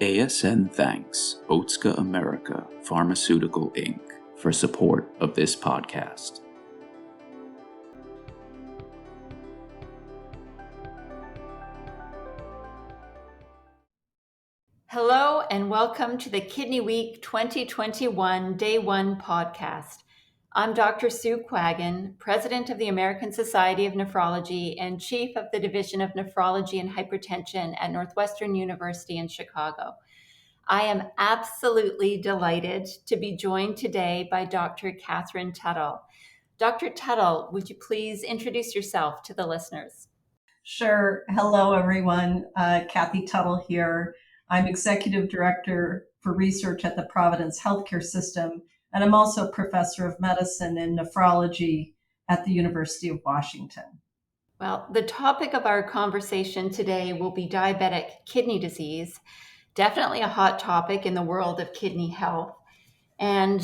ASN thanks Otska America Pharmaceutical Inc. for support of this podcast. Hello and welcome to the Kidney Week 2021 Day 1 podcast. I'm Dr. Sue Quaggin, President of the American Society of Nephrology and Chief of the Division of Nephrology and Hypertension at Northwestern University in Chicago. I am absolutely delighted to be joined today by Dr. Katherine Tuttle. Dr. Tuttle, would you please introduce yourself to the listeners? Sure. Hello, everyone. Kathy Tuttle here. I'm Executive Director for Research at the Providence Healthcare System, and I'm also Professor of Medicine and Nephrology at the University of Washington. Well, the topic of our conversation today will be diabetic kidney disease, definitely a hot topic in the world of kidney health. And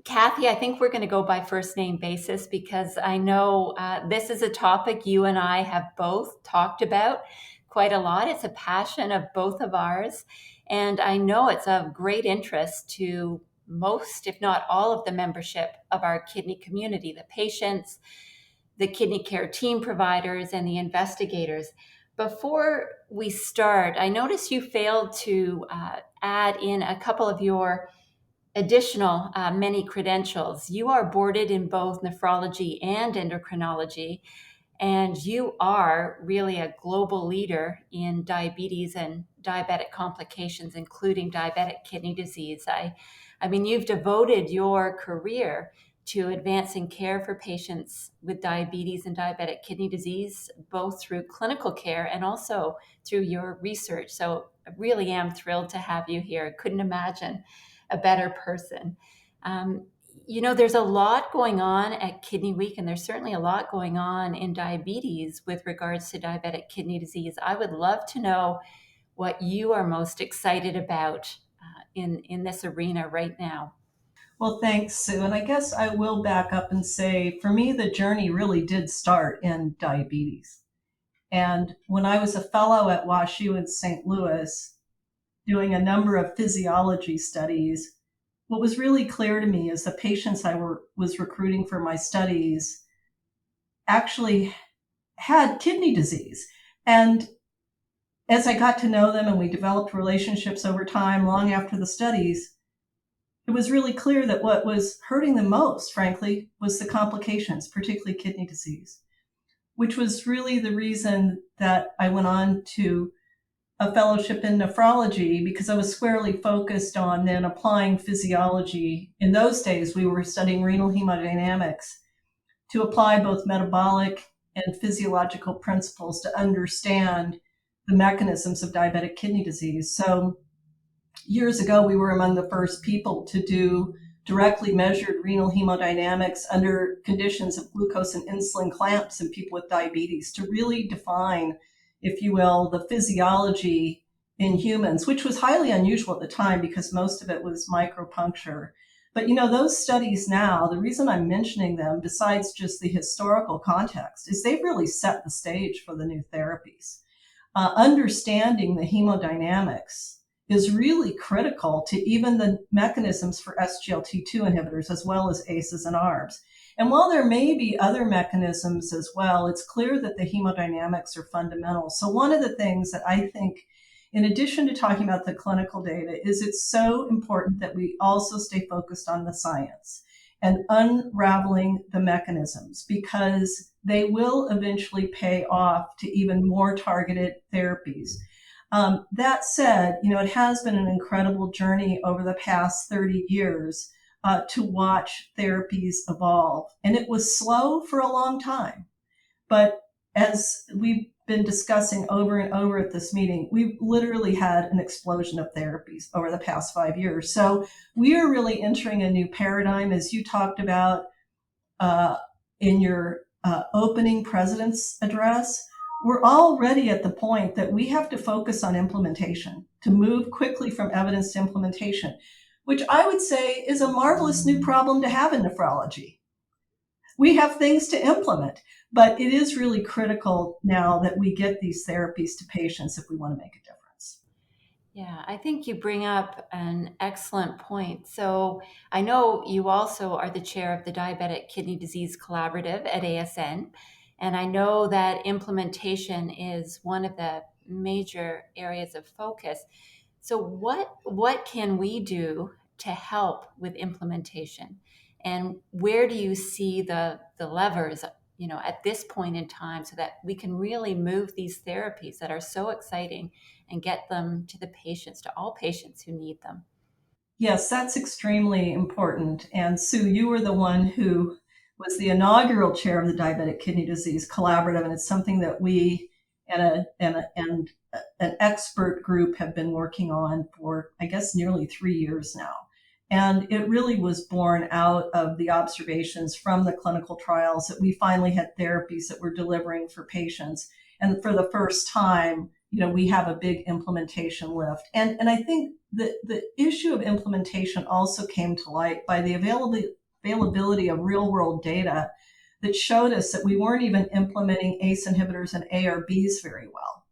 Kathy, I think we're going to go by first name basis because I know this is a topic you and I have both talked about quite a lot. It's a passion of both of ours. And I know it's of great interest to most, if not all, of the membership of our kidney community, the patients, the kidney care team providers, and the investigators. Before we start, I noticed you failed to add in a couple of your additional many credentials. You are boarded in both nephrology and endocrinology, and you are really a global leader in diabetes and diabetic complications, including diabetic kidney disease. I mean, you've devoted your career to advancing care for patients with diabetes and diabetic kidney disease, both through clinical care and also through your research. So I really am thrilled to have you here. Couldn't imagine a better person. There's a lot going on at Kidney Week, and there's certainly a lot going on in diabetes with regards to diabetic kidney disease. I would love to know what you are most excited about in this arena right now. Well, thanks, Sue. And I guess I will back up and say, for me, the journey really did start in diabetes. And when I was a fellow at WashU in St. Louis, doing a number of physiology studies, what was really clear to me is the patients I was recruiting for my studies actually had kidney disease. And as I got to know them and we developed relationships over time, long after the studies, it was really clear that what was hurting them most, frankly, was the complications, particularly kidney disease, which was really the reason that I went on to a fellowship in nephrology, because I was squarely focused on then applying physiology. In those days, we were studying renal hemodynamics to apply both metabolic and physiological principles to understand the mechanisms of diabetic kidney disease. So years ago, we were among the first people to do directly measured renal hemodynamics under conditions of glucose and insulin clamps in people with diabetes to really define, if you will, the physiology in humans, which was highly unusual at the time because most of it was micropuncture. But those studies now, the reason I'm mentioning them, besides just the historical context, is they've really set the stage for the new therapies. Understanding the hemodynamics is really critical to even the mechanisms for SGLT2 inhibitors, as well as ACEs and ARBs. And while there may be other mechanisms as well, it's clear that the hemodynamics are fundamental. So one of the things that I think, in addition to talking about the clinical data, is it's so important that we also stay focused on the science and unraveling the mechanisms, because they will eventually pay off to even more targeted therapies. That said, it has been an incredible journey over the past 30 years to watch therapies evolve. And it was slow for a long time. But as we've been discussing over and over at this meeting, we've literally had an explosion of therapies over the past 5 years. So we are really entering a new paradigm, as you talked about in your opening president's address. We're already at the point that we have to focus on implementation, to move quickly from evidence to implementation, which I would say is a marvelous new problem to have in nephrology. We have things to implement, but it is really critical now that we get these therapies to patients if we want to make a difference. Yeah, I think you bring up an excellent point. So I know you also are the chair of the Diabetic Kidney Disease Collaborative at ASN, and I know that implementation is one of the major areas of focus. So what can we do to help with implementation? And where do you see the levers, at this point in time so that we can really move these therapies that are so exciting and get them to the patients, to all patients who need them? Yes, that's extremely important. And Sue, you were the one who was the inaugural chair of the Diabetic Kidney Disease Collaborative, and it's something that we and an expert group have been working on for, I guess, nearly 3 years now. And it really was born out of the observations from the clinical trials that we finally had therapies that were delivering for patients. And for the first time, we have a big implementation lift. And I think the issue of implementation also came to light by the availability of real world data that showed us that we weren't even implementing ACE inhibitors and ARBs very well.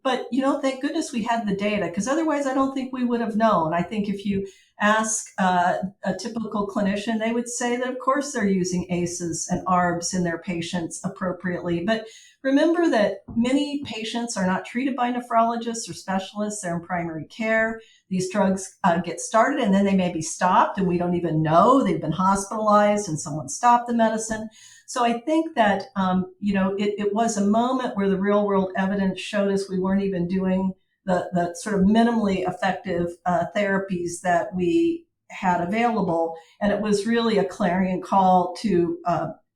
But thank goodness we had the data, because otherwise I don't think we would have known. I think if you ask a typical clinician, they would say that of course they're using ACEs and ARBs in their patients appropriately. But remember that many patients are not treated by nephrologists or specialists. They're in primary care. These drugs get started and then they may be stopped, and we don't even know they've been hospitalized and someone stopped the medicine. So I think that, it was a moment where the real world evidence showed us we weren't even doing the sort of minimally effective therapies that we had available. And it was really a clarion call to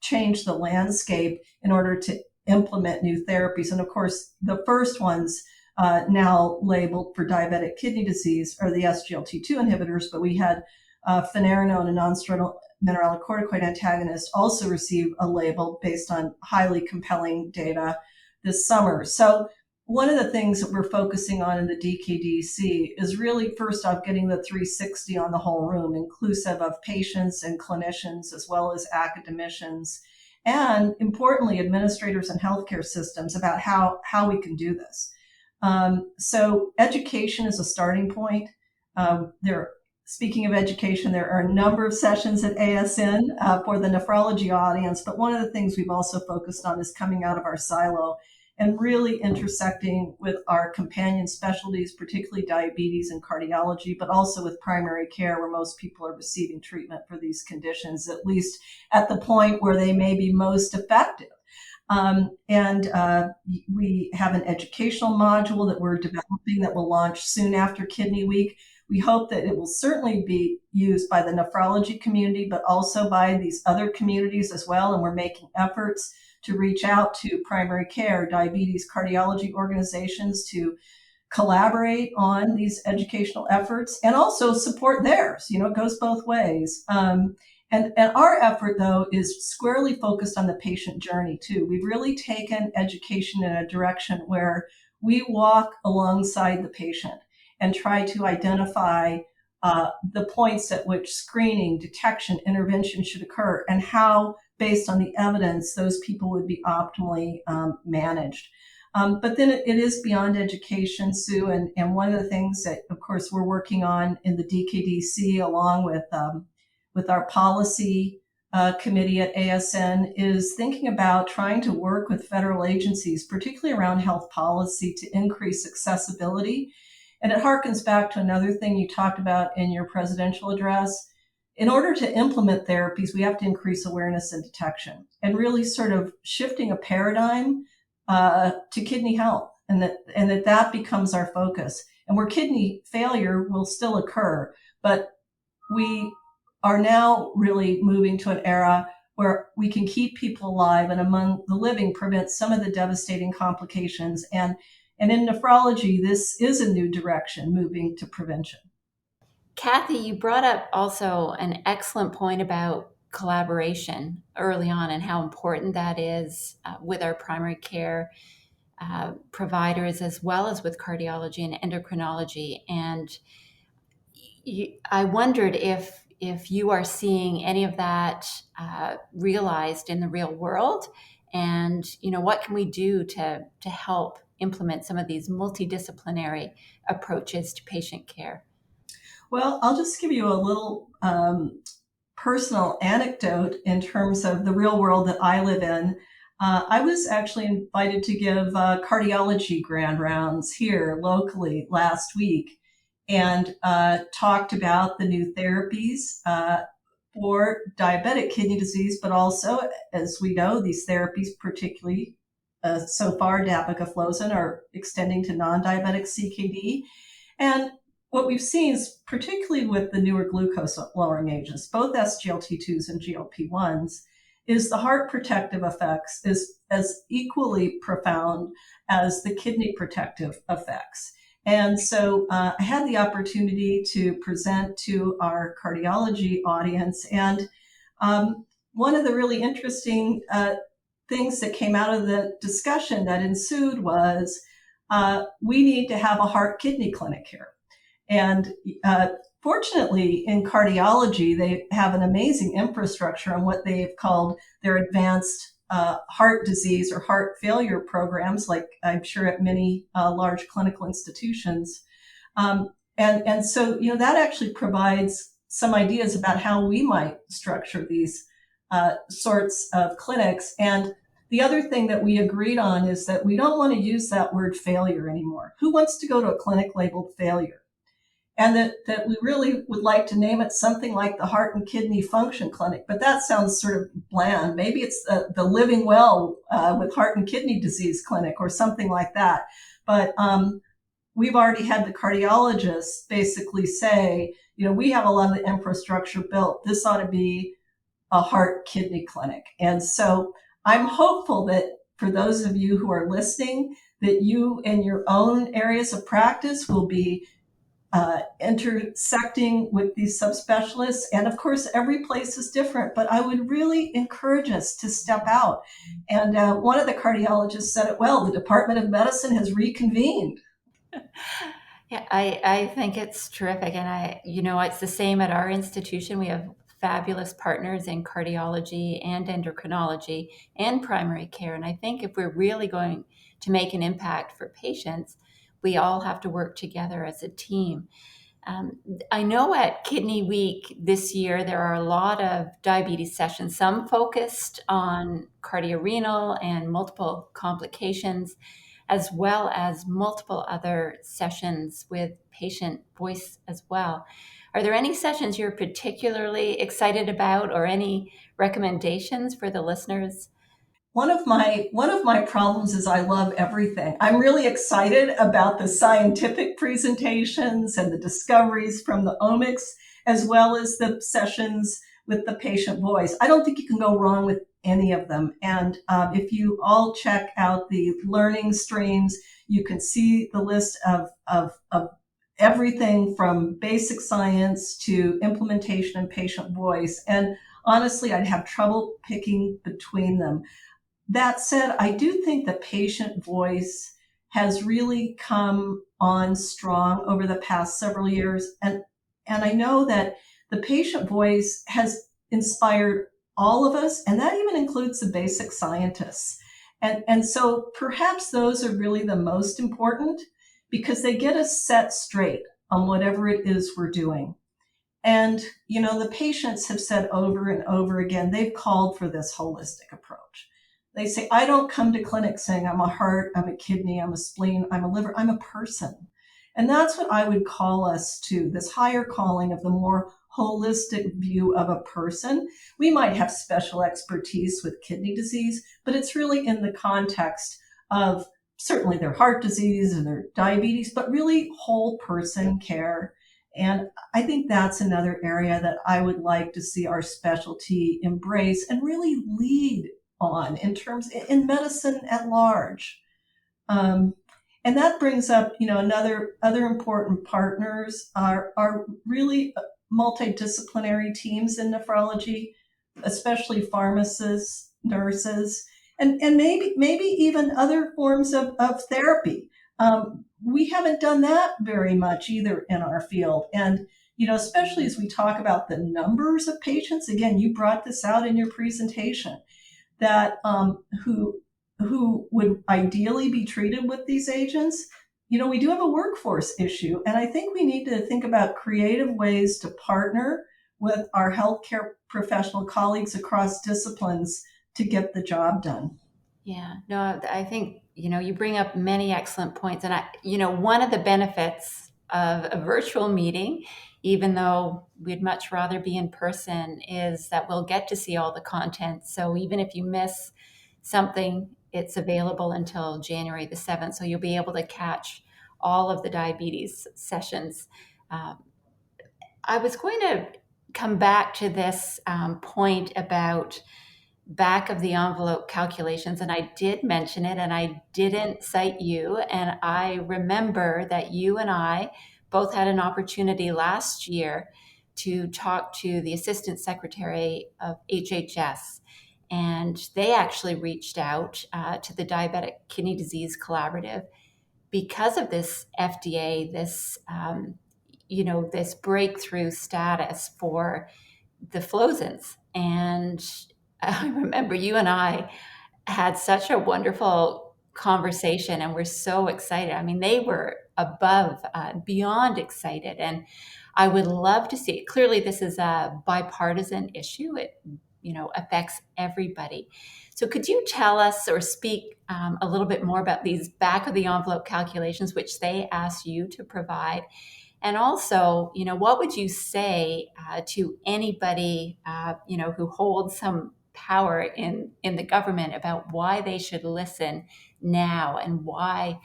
change the landscape in order to implement new therapies. And of course, the first ones now labeled for diabetic kidney disease are the SGLT2 inhibitors, but we had finerenone, a non-steroidal mineralocorticoid antagonist, also received a label based on highly compelling data this summer. So one of the things that we're focusing on in the DKDC is really, first off, getting the 360 on the whole room, inclusive of patients and clinicians, as well as academicians, and importantly, administrators and healthcare systems about how we can do this. So education is a starting point. Speaking of education, there are a number of sessions at ASN for the nephrology audience, but one of the things we've also focused on is coming out of our silo and really intersecting with our companion specialties, particularly diabetes and cardiology, but also with primary care, where most people are receiving treatment for these conditions, at least at the point where they may be most effective. We have an educational module that we're developing that will launch soon after Kidney Week. We hope that it will certainly be used by the nephrology community, but also by these other communities as well. And we're making efforts to reach out to primary care, diabetes, cardiology organizations to collaborate on these educational efforts and also support theirs. It goes both ways. And our effort, though, is squarely focused on the patient journey, too. We've really taken education in a direction where we walk alongside the patient and try to identify the points at which screening, detection, intervention should occur, and how, based on the evidence, those people would be optimally managed. But then it is beyond education, Sue, and one of the things that, of course, we're working on in the DKDC, along with our policy committee at ASN, is thinking about trying to work with federal agencies, particularly around health policy, to increase accessibility. And it harkens back to another thing you talked about in your presidential address. In order to implement therapies, we have to increase awareness and detection, and really sort of shifting a paradigm to kidney health, and that becomes our focus. And where kidney failure will still occur, but we are now really moving to an era where we can keep people alive, and among the living prevent some of the devastating complications. And in nephrology, this is a new direction, moving to prevention. Kathy, you brought up also an excellent point about collaboration early on and how important that is with our primary care providers, as well as with cardiology and endocrinology. And I wondered if you are seeing any of that realized in the real world, and what can we do to help implement some of these multidisciplinary approaches to patient care? Well, I'll just give you a little personal anecdote in terms of the real world that I live in. I was actually invited to give cardiology grand rounds here locally last week and talked about the new therapies for diabetic kidney disease, but also, as we know, these therapies, particularly so far, dapagliflozin, are extending to non-diabetic CKD. And what we've seen is, particularly with the newer glucose-lowering agents, both SGLT2s and GLP-1s, is the heart protective effects is as equally profound as the kidney protective effects. And so I had the opportunity to present to our cardiology audience. And one of the really interesting things that came out of the discussion that ensued was we need to have a heart kidney clinic here. And fortunately, in cardiology, they have an amazing infrastructure on what they've called their advanced heart disease or heart failure programs, like I'm sure at many large clinical institutions. And so, that actually provides some ideas about how we might structure these sorts of clinics. And the other thing that we agreed on is that we don't want to use that word failure anymore. Who wants to go to a clinic labeled failure? And that we really would like to name it something like the Heart and Kidney Function Clinic, but that sounds sort of bland. Maybe it's the Living Well with Heart and Kidney Disease Clinic or something like that. But we've already had the cardiologists basically say, we have a lot of the infrastructure built. This ought to be a heart kidney clinic. And so I'm hopeful that for those of you who are listening, that you in your own areas of practice will be intersecting with these subspecialists. And of course, every place is different, but I would really encourage us to step out. And one of the cardiologists said it well, the Department of Medicine has reconvened. Yeah, I think it's terrific. And it's the same at our institution. We have fabulous partners in cardiology and endocrinology and primary care. And I think if we're really going to make an impact for patients, we all have to work together as a team. I know at Kidney Week this year, there are a lot of diabetes sessions, some focused on cardiorenal and multiple complications, as well as multiple other sessions with patient voice as well. Are there any sessions you're particularly excited about or any recommendations for the listeners? One of my problems is I love everything. I'm really excited about the scientific presentations and the discoveries from the omics, as well as the sessions with the patient voice. I don't think you can go wrong with any of them. And if you all check out the learning streams, you can see the list of everything from basic science to implementation and patient voice. And honestly, I'd have trouble picking between them. That said, I do think the patient voice has really come on strong over the past several years. And I know that the patient voice has inspired all of us, and that even includes the basic scientists. And so perhaps those are really the most important because they get us set straight on whatever it is we're doing. And, the patients have said over and over again, they've called for this holistic approach. They say, I don't come to clinic saying I'm a heart, I'm a kidney, I'm a spleen, I'm a liver, I'm a person. And that's what I would call us to, this higher calling of the more holistic view of a person. We might have special expertise with kidney disease, but it's really in the context of certainly their heart disease and their diabetes, but really whole person care. And I think that's another area that I would like to see our specialty embrace and really lead on in medicine at large. And that brings up, other important partners are really multidisciplinary teams in nephrology, especially pharmacists, nurses, and maybe even other forms of therapy. We haven't done that very much either in our field. And, especially as we talk about the numbers of patients, again, you brought this out in your presentation, that who who would ideally be treated with these agents, we do have a workforce issue. And I think we need to think about creative ways to partner with our healthcare professional colleagues across disciplines to get the job done. Yeah, no, I think, you bring up many excellent points. And one of the benefits of a virtual meeting, even though we'd much rather be in person, is that we'll get to see all the content. So even if you miss something, it's available until January the 7th. So you'll be able to catch all of the diabetes sessions. I was going to come back to this point about back of the envelope calculations, and I did mention it, and I didn't cite you. And I remember that you and I both had an opportunity last year to talk to the Assistant Secretary of HHS, and they actually reached out to the Diabetic Kidney Disease Collaborative because of this FDA, this breakthrough status for the Flozins. And I remember you and I had such a wonderful conversation, and we're so excited. I mean, they were beyond excited. And I would love to see it. Clearly, this is a bipartisan issue. It, affects everybody. So could you tell us or speak a little bit more about these back of the envelope calculations, which they asked you to provide? And also, what would you say to anybody, who holds some power in the government about why they should listen now and why,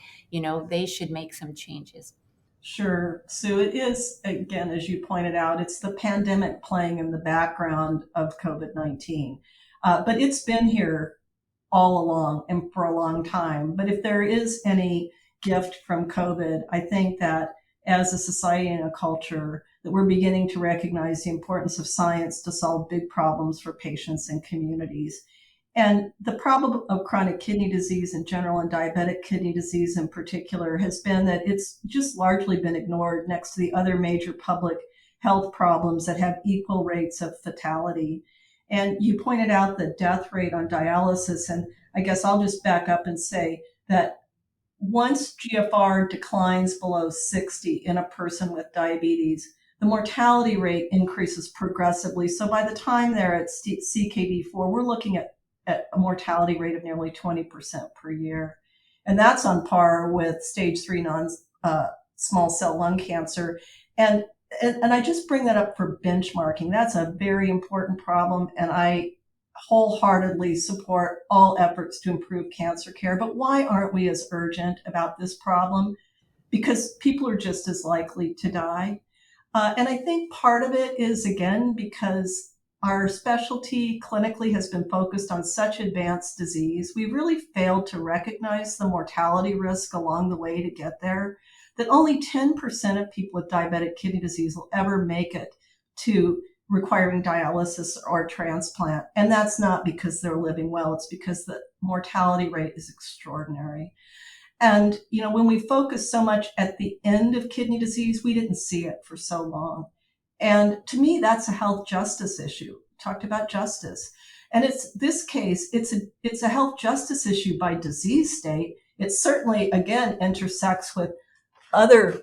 they should make some changes? Sure. So it is, again, as you pointed out, it's the pandemic playing in the background of COVID-19. But it's been here all along and for a long time. But if there is any gift from COVID, I think that as a society and a culture, that we're beginning to recognize the importance of science to solve big problems for patients and communities. And the problem of chronic kidney disease in general and diabetic kidney disease in particular has been that it's just largely been ignored next to the other major public health problems that have equal rates of fatality. And you pointed out the death rate on dialysis, and I guess I'll just back up and say that once GFR declines below 60 in a person with diabetes, the mortality rate increases progressively. So by the time they're at CKD4, we're looking at a mortality rate of nearly 20% per year. And that's on par with stage 3 small cell lung cancer. And I just bring that up for benchmarking. That's a very important problem. And I wholeheartedly support all efforts to improve cancer care. But why aren't we as urgent about this problem? Because people are just as likely to die. And I think part of it is, again, because our specialty clinically has been focused on such advanced disease. We really failed to recognize the mortality risk along the way to get there, that only 10% of people with diabetic kidney disease will ever make it to requiring dialysis or transplant. And that's not because they're living well, it's because the mortality rate is extraordinary. And, when we focus so much at the end of kidney disease, we didn't see it for so long. And to me, that's a health justice issue. Talked about justice. And it's a health justice issue by disease state. It certainly, again, intersects with other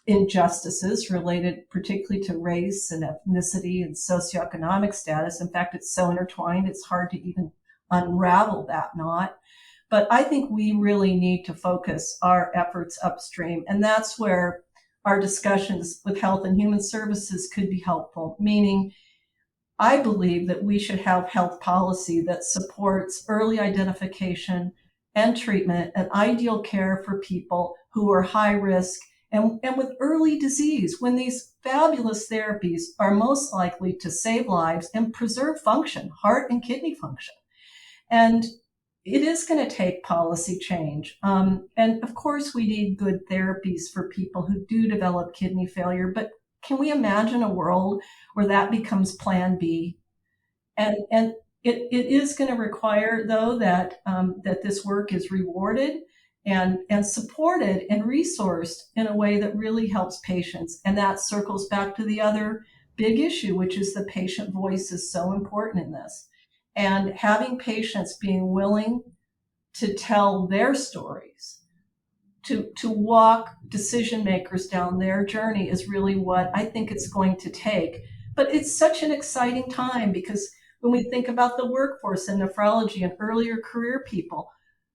injustices related particularly to race and ethnicity and socioeconomic status. In fact, it's so intertwined, it's hard to even unravel that knot. But I think we really need to focus our efforts upstream. And that's where our discussions with Health and Human Services could be helpful, meaning I believe that we should have health policy that supports early identification and treatment and ideal care for people who are high risk and with early disease, when these fabulous therapies are most likely to save lives and preserve function, heart and kidney function. And it is going to take policy change. And of course, we need good therapies for people who do develop kidney failure. But can we imagine a world where that becomes Plan B? And it is going to require, though, that this work is rewarded and supported and resourced in a way that really helps patients. And that circles back to the other big issue, which is the patient voice is so important in this. And having patients being willing to tell their stories, to walk decision makers down their journey is really what I think it's going to take. But it's such an exciting time because when we think about the workforce and nephrology and earlier career people,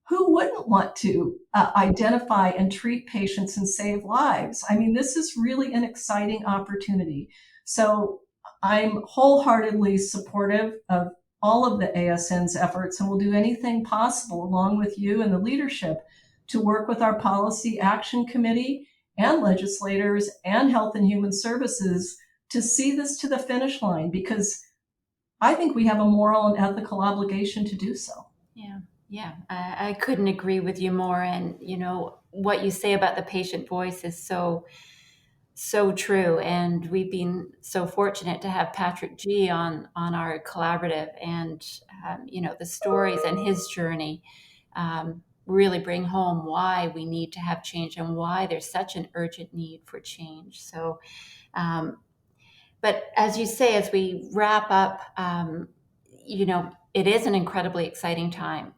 who wouldn't want to identify and treat patients and save lives? I mean, this is really an exciting opportunity. So I'm wholeheartedly supportive of all of the ASN's efforts and will do anything possible along with you and the leadership to work with our Policy Action Committee and legislators and Health and Human Services to see this to the finish line, because I think we have a moral and ethical obligation to do so. Yeah, I couldn't agree with you more. And, what you say about the patient voice is so true. And we've been so fortunate to have Patrick G on our collaborative, and, the stories and his journey really bring home why we need to have change and why there's such an urgent need for change. So, but as you say, as we wrap up, it is an incredibly exciting time.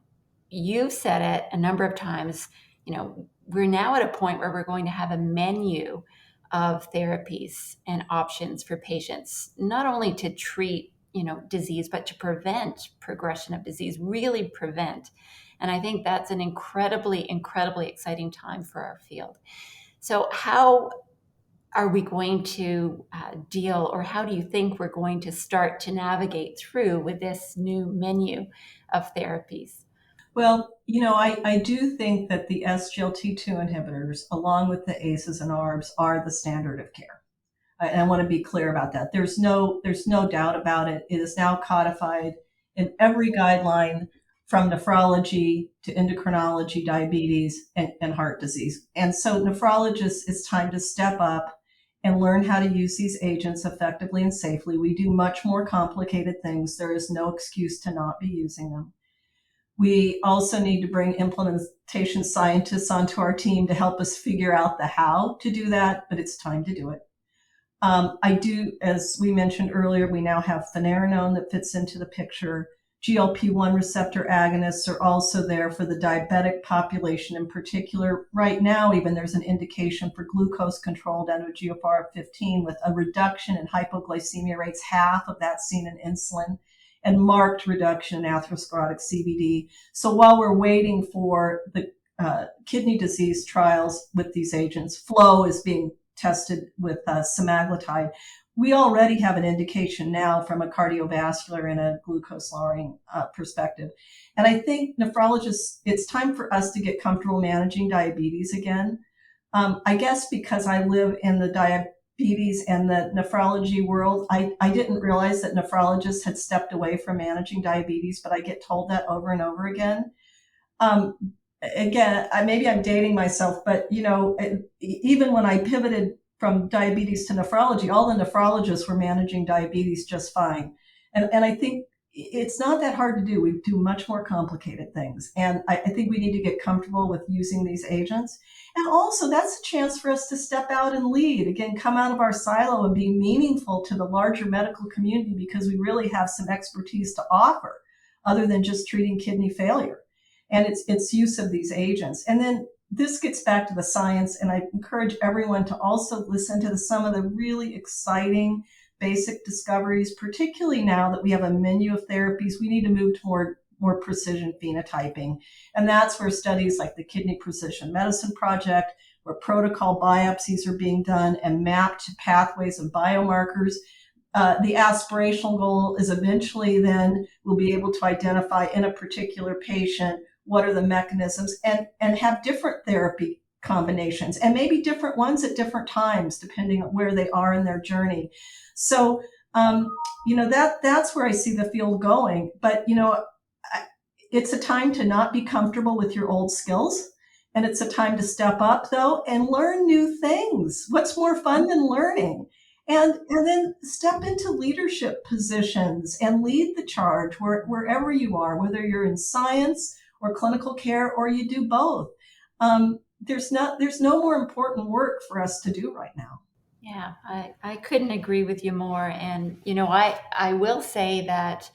You've said it a number of times, we're now at a point where we're going to have a menu of therapies and options for patients, not only to treat, disease, but to prevent progression of disease, really prevent. And I think that's an incredibly, incredibly exciting time for our field. So how are we going to deal, or how do you think we're going to start to navigate through with this new menu of therapies? Well, I do think that the SGLT2 inhibitors, along with the ACEs and ARBs, are the standard of care. And I want to be clear about that. There's no doubt about it. It is now codified in every guideline from nephrology to endocrinology, diabetes, and heart disease. And so nephrologists, it's time to step up and learn how to use these agents effectively and safely. We do much more complicated things. There is no excuse to not be using them. We also need to bring implementation scientists onto our team to help us figure out the how to do that, but it's time to do it. I do, as we mentioned earlier, we now have finerenone that fits into the picture. GLP-1 receptor agonists are also there for the diabetic population in particular. Right now, even there's an indication for glucose control down to a GFR of 15 with a reduction in hypoglycemia rates, half of that seen in insulin, and marked reduction in atherosclerotic CVD. So while we're waiting for the kidney disease trials with these agents, FLOW is being tested with semaglutide. We already have an indication now from a cardiovascular and a glucose lowering perspective. And I think nephrologists, it's time for us to get comfortable managing diabetes again. I guess because I live in the diabetes and the nephrology world, I didn't realize that nephrologists had stepped away from managing diabetes, but I get told that over and over again. Again, maybe I'm dating myself, but even when I pivoted from diabetes to nephrology, all the nephrologists were managing diabetes just fine. And I think it's not that hard to do. We do much more complicated things. And I think we need to get comfortable with using these agents. And also, that's a chance for us to step out and lead. Again, come out of our silo and be meaningful to the larger medical community, because we really have some expertise to offer other than just treating kidney failure and its use of these agents. And then this gets back to the science, and I encourage everyone to also listen to some of the really exciting basic discoveries, particularly now that we have a menu of therapies. We need to move toward more precision phenotyping. And that's where studies like the Kidney Precision Medicine Project, where protocol biopsies are being done and mapped to pathways and biomarkers. The aspirational goal is eventually then we'll be able to identify in a particular patient what are the mechanisms, and have different therapy combinations, and maybe different ones at different times, depending on where they are in their journey. So, that's where I see the field going. But, it's a time to not be comfortable with your old skills. And it's a time to step up, though, and learn new things. What's more fun than learning? And then step into leadership positions and lead the charge wherever you are, whether you're in science or clinical care, or you do both. There's no more important work for us to do right now. Yeah, I couldn't agree with you more. And, I will say that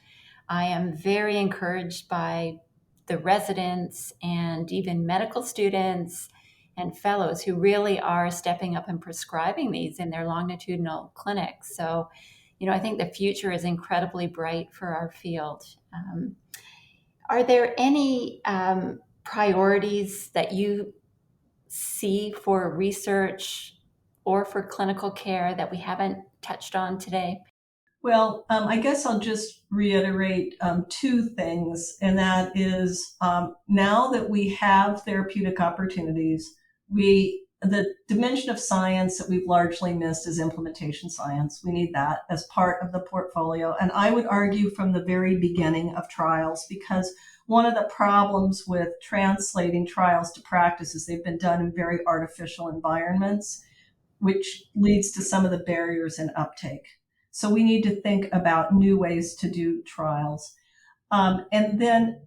I am very encouraged by the residents and even medical students and fellows who really are stepping up and prescribing these in their longitudinal clinics. So, I think the future is incredibly bright for our field. Are there any priorities that you see for research or for clinical care that we haven't touched on today? Well, I guess I'll just reiterate two things, and that is now that we have therapeutic opportunities, the dimension of science that we've largely missed is implementation science. We need that as part of the portfolio. And I would argue from the very beginning of trials, because one of the problems with translating trials to practice is they've been done in very artificial environments, which leads to some of the barriers in uptake. So we need to think about new ways to do trials. And then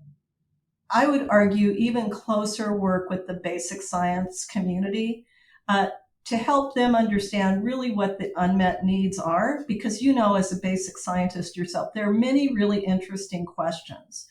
I would argue even closer work with the basic science community to help them understand really what the unmet needs are. Because as a basic scientist yourself, there are many really interesting questions.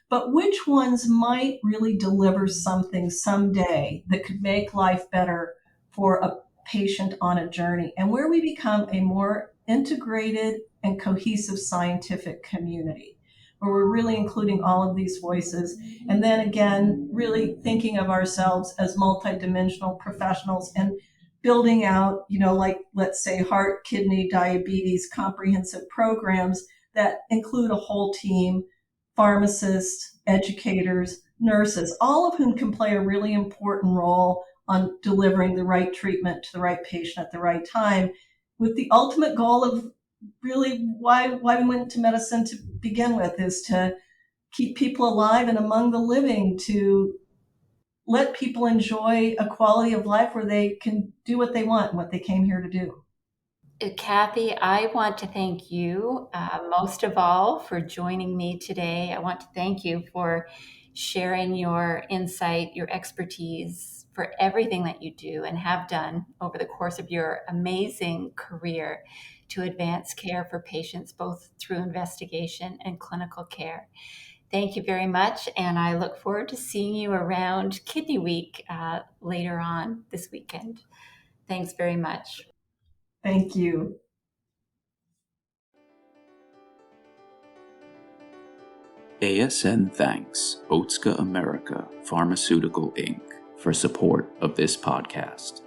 But which ones might really deliver something someday that could make life better for a patient on a journey, and where we become a more integrated and cohesive scientific community, where we're really including all of these voices. And then again, really thinking of ourselves as multidimensional professionals and building out, like let's say heart, kidney, diabetes, comprehensive programs that include a whole team, pharmacists, educators, nurses, all of whom can play a really important role on delivering the right treatment to the right patient at the right time, with the ultimate goal of really why we went to medicine to begin with, is to keep people alive and among the living, to let people enjoy a quality of life where they can do what they want and what they came here to do. Kathy, I want to thank you most of all for joining me today. I want to thank you for sharing your insight, your expertise, for everything that you do and have done over the course of your amazing career to advance care for patients, both through investigation and clinical care. Thank you very much, and I look forward to seeing you around Kidney Week later on this weekend. Thanks very much. Thank you. ASN thanks Otska America Pharmaceutical Inc. for support of this podcast.